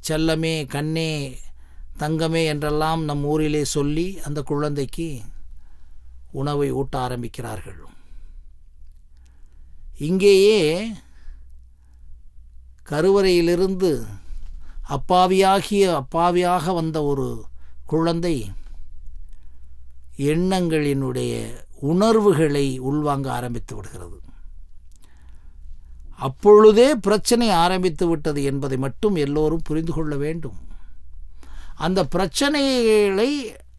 செல்லமே, கண்ணே, தங்கமே என்றெல்லாம் நம் ஊரிலே சொல்லி அந்த குழந்தைக்கு உணவை ஊட்ட ஆரம்பிக்கிறார்கள். இங்கேயே கருவறையிலிருந்து அப்பாவியாக வந்த ஒரு குழந்தை எண்ணங்களினுடைய உணர்வுகளை உள்வாங்க ஆரம்பித்து விடுகிறது. அப்பொழுதே பிரச்சனை ஆரம்பித்து விட்டது என்பதை மட்டும் எல்லோரும் புரிந்து கொள்ள வேண்டும். அந்த பிரச்சனைகளை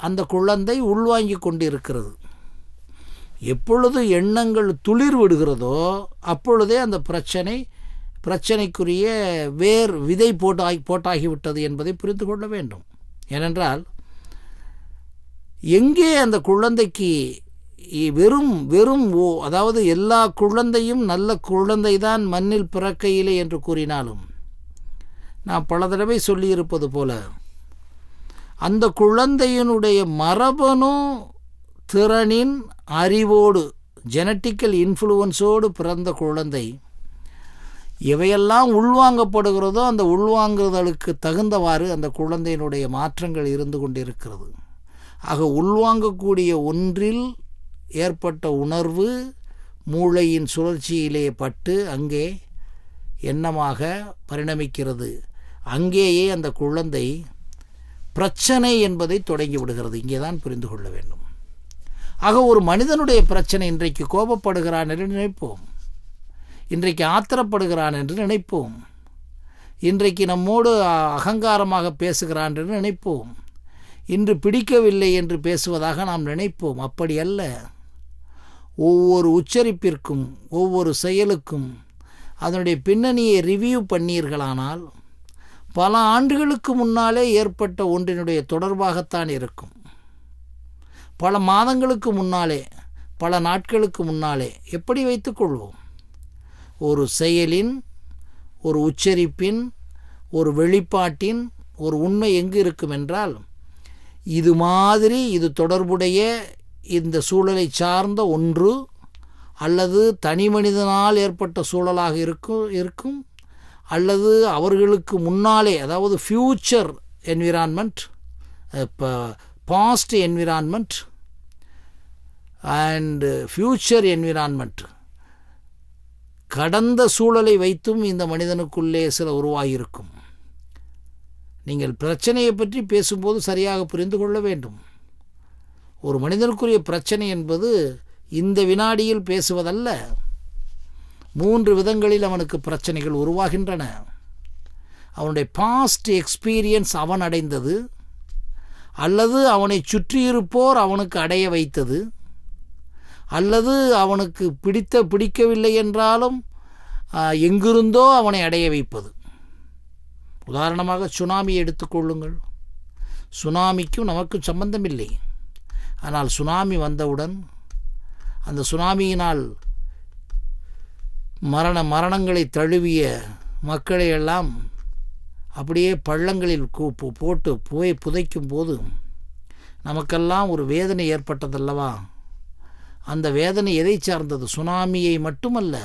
அந்த குழந்தை உள்வாங்கி கொண்டிருக்கிறது. எப்பொழுது எண்ணங்கள் துளிர் விடுகிறதோ அப்பொழுதே அந்த பிரச்சனைக்குரிய விதை போட்டாகிவிட்டது என்பதை புரிந்து கொள்ள வேண்டும். ஏனென்றால் எங்கே அந்த குழந்தைக்கு வெறும் அதாவது எல்லா குழந்தையும் நல்ல குழந்தைதான் மண்ணில் பிறக்கையிலே என்று கூறினாலும், நான் பல தடவை சொல்லியிருப்பது போல அந்த குழந்தையினுடைய மரபணு திறனின் அறிவோடு, ஜெனட்டிக்கல் இன்ஃப்ளூவன்ஸோடு பிறந்த குழந்தை எவையெல்லாம் உள்வாங்கப்படுகிறதோ அந்த உள்வாங்குதலுக்கு தகுந்தவாறு அந்த குழந்தையினுடைய மாற்றங்கள் இருந்து கொண்டிருக்கிறது. ஆக உள்வாங்கக்கூடிய ஒன்றில் ஏற்பட்ட உணர்வு மூளையின் சுழற்சியிலே பட்டு அங்கே எண்ணமாக பரிணமிக்கிறது. அங்கேயே அந்த குழந்தை பிரச்சனை என்பதை தொடங்கி விடுகிறது. இங்கே தான் புரிந்து கொள்ள வேண்டும். ஆக ஒரு மனிதனுடைய பிரச்சனை, இன்றைக்கு கோபப்படுகிறான் என்று நினைப்போம், இன்றைக்கு ஆத்திரப்படுகிறான் என்று நினைப்போம், இன்றைக்கு நம்மோடு அகங்காரமாக பேசுகிறான் என்று நினைப்போம், இன்று பிடிக்கவில்லை என்று பேசுவதாக நாம் நினைப்போம். அப்படி அல்ல. ஒவ்வொரு உச்சரிப்பிற்கும் ஒவ்வொரு செயலுக்கும் அதனுடைய பின்னணியை ரிவ்யூ பண்ணீர்களானால் பல ஆண்டுகளுக்கு முன்னாலே ஏற்பட்ட ஒன்றினுடைய தொடர்பாகத்தான் இருக்கும். பல மாதங்களுக்கு முன்னாலே, பல நாட்களுக்கு முன்னாலே. எப்படி வைத்துக்கொள்வோம்? ஒரு செயலின், ஒரு உச்சரிப்பின், ஒரு வெளிப்பாட்டின் ஒரு உண்மை எங்கு இருக்கும் என்றால், இது மாதிரி இது தொடர்புடைய இந்த சூழலை சார்ந்த ஒன்று அல்லது தனி மனிதனால் ஏற்பட்ட சூழலாக இருக்கும் அல்லது அவர்களுக்கு முன்னாலே, அதாவது future environment, past environment and future environment, கடந்த சூழலை வைத்தும் இந்த மனிதனுக்குள்ளே சில உருவாகியிருக்கும். நீங்கள் பிரச்சனையை பற்றி பேசும்போது சரியாக புரிந்து கொள்ள வேண்டும். ஒரு மனிதனுக்குரிய பிரச்சனை என்பது இந்த வினாடியில் பேசுவதல்ல. 3 விதங்களில் அவனுக்கு பிரச்சனைகள் உருவாகின்றன. அவனுடைய பாஸ்ட் எக்ஸ்பீரியன்ஸ் அவன் அடைந்தது, அல்லது அவனை சுற்றியிருப்போர் அவனுக்கு அடைய வைத்தது, அல்லது அவனுக்கு பிடிக்கவில்லை என்றாலும் எங்கிருந்தோ அவனை அடைய வைப்பது. உதாரணமாக சுனாமியை எடுத்துக்கொள்ளுங்கள். சுனாமிக்கும் நமக்கும் சம்பந்தமில்லை. ஆனால் சுனாமி வந்தவுடன் அந்த சுனாமியினால் மரணங்களை தழுவிய மக்களை எல்லாம் அப்படியே பள்ளங்களில் போட்டு புதைக்கும் போது நமக்கெல்லாம் ஒரு வேதனை ஏற்பட்டதல்லவா? அந்த வேதனை எதை சார்ந்தது? சுனாமியை மட்டுமல்ல,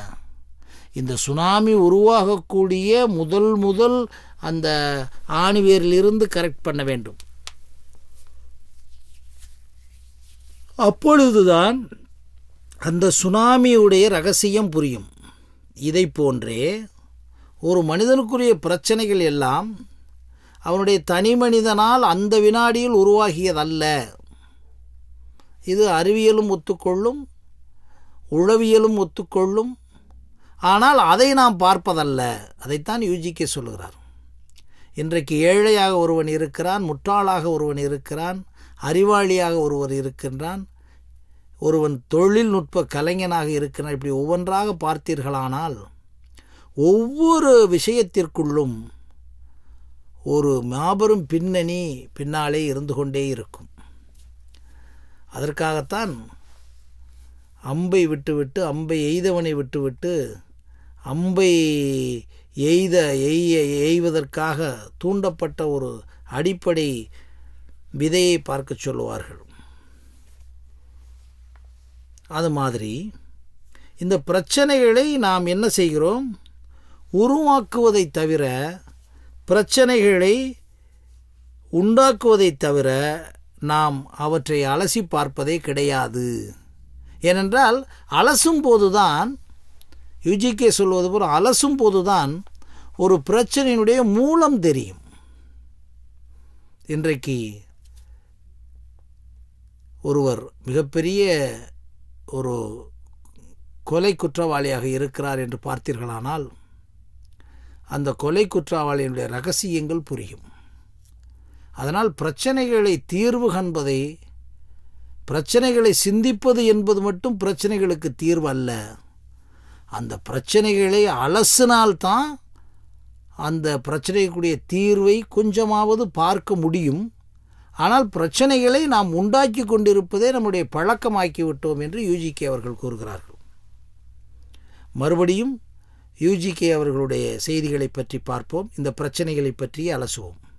இந்த சுனாமி உருவாகக்கூடிய முதல் அந்த ஆணிவேரிலிருந்து கரெக்ட் பண்ண வேண்டும். அப்பொழுதுதான் அந்த சுனாமியுடைய ரகசியம் புரியும். இதை போன்றே ஒரு மனிதனுக்குரிய பிரச்சனைகள் எல்லாம் அவனுடைய தனி மனிதனால் அந்த வினாடியில் உருவாகியதல்ல. இது அறிவியலும் ஒத்துக்கொள்ளும், உளவியலும் ஒத்துக்கொள்ளும். ஆனால் அதை நாம் பார்ப்பதல்ல. அதைத்தான் யூஜிகே சொல்லுகிறார். இன்றைக்கு ஏழையாக ஒருவன் இருக்கிறான், முட்டாளாக ஒருவன் இருக்கிறான், அறிவாளியாக ஒருவர் இருக்கின்றான், ஒருவன் தொழில்நுட்ப கலைஞனாக இருக்கிறான். இப்படி ஒவ்வொன்றாக பார்த்தீர்களானால் ஒவ்வொரு விஷயத்திற்குள்ளும் ஒரு மாபெரும் பின்னணி பின்னாலே இருந்து கொண்டே இருக்கும். அதற்காகத்தான் அம்பை விட்டுவிட்டு, அம்பை எய்தவனை விட்டுவிட்டு, அம்பை எய்வதற்காக தூண்டப்பட்ட ஒரு அடிப்படை விதையை பார்க்க சொல்லுவார்கள். அது மாதிரி இந்த பிரச்சனைகளை நாம் என்ன செய்கிறோம்? உருவாக்குவதை தவிர பிரச்சனைகளை உண்டாக்குவதைத் தவிர நாம் அவற்றை அலசி பார்ப்பதே கிடையாது. ஏனென்றால் அலசும் போதுதான், யுஜிகே சொல்வது போல் அலசும் போதுதான் ஒரு பிரச்சனையினுடைய மூலம் தெரியும். இன்றைக்கு ஒருவர் மிகப்பெரிய ஒரு கொலை குற்றவாளியாக இருக்கிறார் என்று பார்த்தீர்களானால் அந்த கொலை குற்றவாளியினுடைய ரகசியங்கள் புரியும். அதனால் பிரச்சனைகளை தீர்வு காண்பதை, பிரச்சனைகளை சிந்திப்பது என்பது மட்டும் பிரச்சனைகளுக்கு தீர்வு அல்ல. அந்த பிரச்சனைகளை அலசினால்தான் அந்த பிரச்சனைக்குரிய தீர்வை கொஞ்சமாவது பார்க்க முடியும். ஆனால் பிரச்சனைகளை நாம் உண்டாக்கி கொண்டிருப்பதே நம்முடைய பழக்கமாக்கிவிட்டோம் என்று யுஜிகே அவர்கள் கூறுகிறார்கள். மறுபடியும் யுஜிகே அவர்களுடைய செய்திகளை பற்றி பார்ப்போம். இந்த பிரச்சனைகளை பற்றி அலசுவோம்.